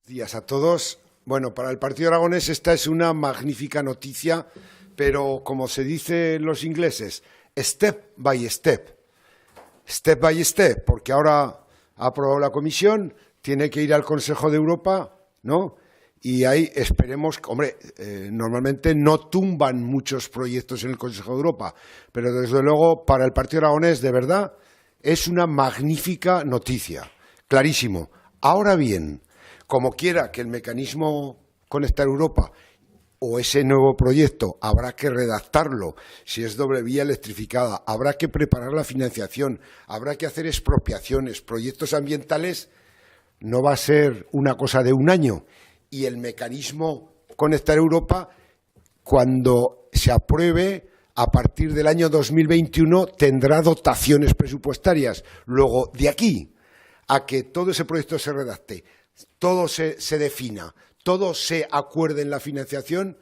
Días a todos. Bueno, para el Partido Aragonés esta es una magnífica noticia, pero como se dice en los ingleses, step by step. Step by step, porque ahora ha aprobado la Comisión, tiene que ir al Consejo de Europa, ¿no? Y ahí esperemos, hombre, normalmente no tumban muchos proyectos en el Consejo de Europa, pero desde luego para el Partido Aragonés, de verdad, es una magnífica noticia, clarísimo. Ahora bien, como quiera que el mecanismo Conectar Europa o ese nuevo proyecto habrá que redactarlo, si es doble vía electrificada, habrá que preparar la financiación, habrá que hacer expropiaciones, proyectos ambientales, no va a ser una cosa de un año. Y el mecanismo Conectar Europa, cuando se apruebe, a partir del año 2021, tendrá dotaciones presupuestarias. Luego, de aquí a que todo ese proyecto se redacte, todo se defina, todo se acuerde en la financiación,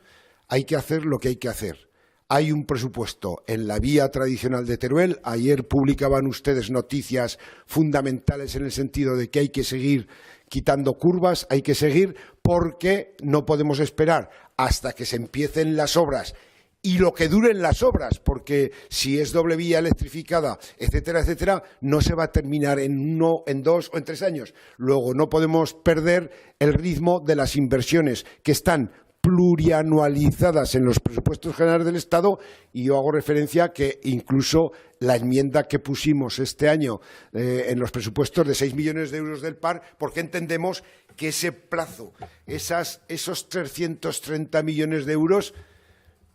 hay que hacer lo que hay que hacer. Hay un presupuesto en la vía tradicional de Teruel. Ayer publicaban ustedes noticias fundamentales en el sentido de que hay que seguir quitando curvas, hay que seguir porque no podemos esperar hasta que se empiecen las obras y lo que duren las obras, porque si es doble vía electrificada, etcétera, etcétera, no se va a terminar en 1, en 2 o en 3 años. Luego no podemos perder el ritmo de las inversiones que están plurianualizadas en los presupuestos generales del Estado, y yo hago referencia a que incluso la enmienda que pusimos este año en los presupuestos de 6 millones de euros del PAR, porque entendemos que ese plazo, esos 330 millones de euros,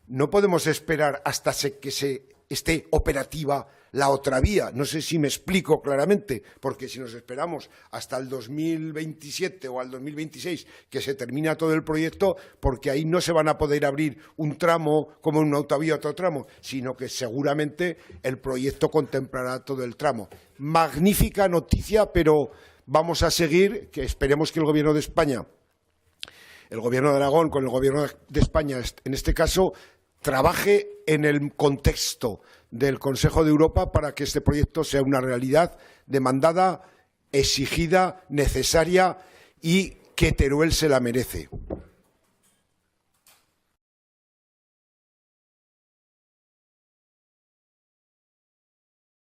no podemos esperar hasta que se esté operativa la otra vía. No sé si me explico claramente, porque si nos esperamos hasta el 2027 o al 2026 que se termina todo el proyecto, porque ahí no se van a poder abrir un tramo como una autovía otro tramo, sino que seguramente el proyecto contemplará todo el tramo. Magnífica noticia, pero vamos a seguir, que esperemos que el Gobierno de España, el Gobierno de Aragón con el Gobierno de España en este caso, trabaje en el contexto del Consejo de Europa para que este proyecto sea una realidad demandada, exigida, necesaria y que Teruel se la merece.